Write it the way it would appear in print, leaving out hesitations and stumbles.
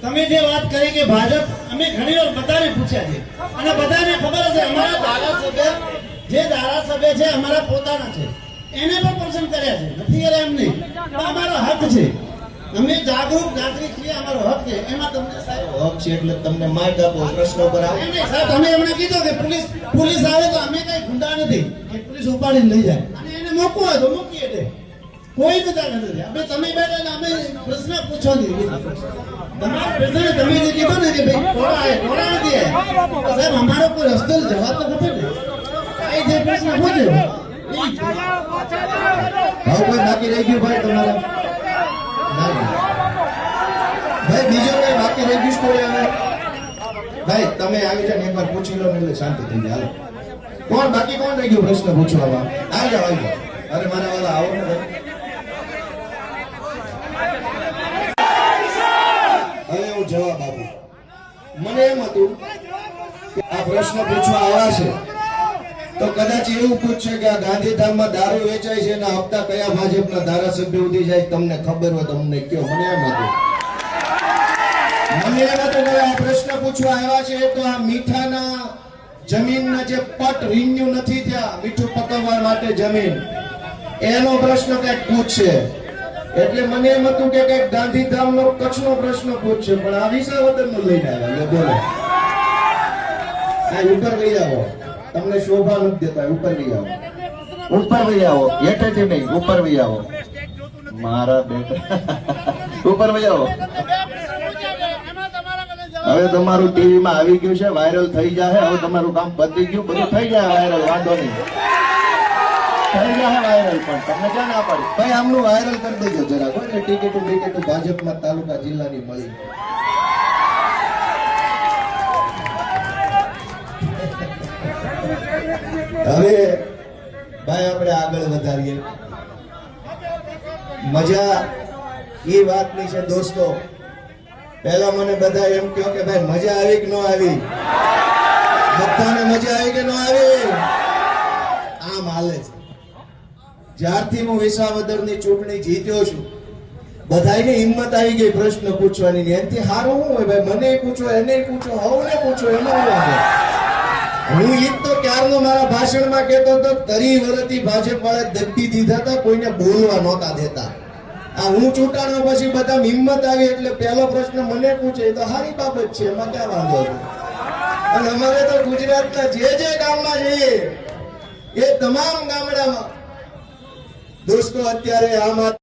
તમે જે વાત કરી કે ભાજપ, અમે ઘણી વાર બધાને પૂછ્યા છે અને બધાને ખબર છે અમારા ધારાસભ્ય જે ધારાસભ્ય છે અમારા પોતાના છે, એને પણ પસંદ કર્યા છે, નથી કર્યા એમ નહીં, પણ અમારો હક છે, અમે જાગૃત નાગરિક છીએ, અમારો હક છે, એમાં તમને સાહેબ હક છે એટલે તમને માર્ક આપો, પ્રશ્નો પર આવો. એમ નહીં સાહેબ, તમે એમણે કીધું કે પોલીસ આવે તો અમે કઈ ગુંડા નથી કે પોલીસ ઉપાડીને લઈ જાય અને એને મૂકવું હોય તો મૂકીએ દે, કોઈ બધા નથી. આપણે તમે બેઠા ને અમે પ્રશ્ન પૂછો નહીં, તમારા પ્રશ્ન તમે જે કીધું ને કે ભાઈ કોણા નથી સાહેબ, અમારો કોઈ રસ્તો જવાબ તો નથી ને, આ જે પ્રશ્ન પૂછ્યો હવે કોઈ બાકી રહી ગયું ભાઈ તમારે? ભાઈ બીજો કઈ બાકી રહી ગયું કોઈ? હવે ભાઈ તમે આવી જાવ એકવાર પૂછી લો ને એટલે શાંતિ થઈ જાય. હાલો, કોણ બાકી કોણ રહી ગયું પ્રશ્ન પૂછવામાં? આવી જાવ, આવી જાવ. અરે મારા વાલા આવો ને ભાઈ. હવે હું જવાબ આપું. મને એમ હતું કે આ પ્રશ્ન પૂછવા આવ્યા છે તો કદાચ એવું પૂછશે કે આ ગાંધીધામમાં દારૂ વેચાય છે એના હપ્તા કયા ભાજપના ધારાસભ્ય ઉધી જાય, તમને ખબર હોય તમને કયો. મને એમ હતું કે આ પ્રશ્ન પૂછવા આવ્યા છે તો આ મીઠાના જમીનના જે પટ રિન્યુ નથી થયા, મીઠું પકવવા માટે જમીન, એનો પ્રશ્ન કઈક પૂછશે. એટલે મને એમ હતું કે કઈક ગાંધીધામનો કચ્છનો પ્રશ્ન પૂછશે, પણ આ વિસાવદરનો લઈને આવ્યા. બોલો, આ ઉપર લઈ આવો, તમને શોભા નથી દેતા. ઉપર લઈ આવો, ઉપર લઈ આવો, હેઠેથી નહીં, ઉપર લઈ આવો મારા બેટા, ઉપર લઈ આવો. હવે તમારું ટીવી માં આવી ગયું છે, વાયરલ થઈ જાય. હવે તમારું કામ પતી ગયું, બધું થઈ જાય વાયરલ, વાંધો નહીં, થઈ જાય વાયરલ. પણ તમને ક્યાં ના પાડી ભાઈ, આમનું વાયરલ કરી દેજો જરા. કોઈ ટિકિટો ભાજપમાં તાલુકા જિલ્લાની મળી. હવે ભાઈ આપણે આગળ વધારીએ. મજા એ વાતની છે દોસ્તો, પહેલા મને બધા એમ કહો કે ભાઈ મજા આવી કે ન આવી? બધાને મજા આવી કે ન આવી? આમ હાલે છે. જ્યારથી હું વિસાવદરની ચૂંટણી જીત્યો છું, બધાને હિંમત આવી ગઈ પ્રશ્ન પૂછવાની. એનાથી સારું શું હોય ભાઈ? મને પૂછો, એને પૂછો, હવને પૂછો, એમાં હું ઈ તો ક્યારનો મારા ભાષણમાં કહેતો હતો, 30 વર્ષથી ભાજપ વાળા દબી દીધા હતા, કોઈને બોલવા નહોતા દેતા. આ હું ચૂંટાણો પછી બધા હિંમત આવી એટલે પહેલો પ્રશ્ન મને પૂછે તો સારી બાબત છે, એમાં ક્યાં વાંધો છે. અને અમારે તો ગુજરાતના જે ગામમાં જઈએ એ તમામ ગામડામાં દોસ્તો અત્યારે આમ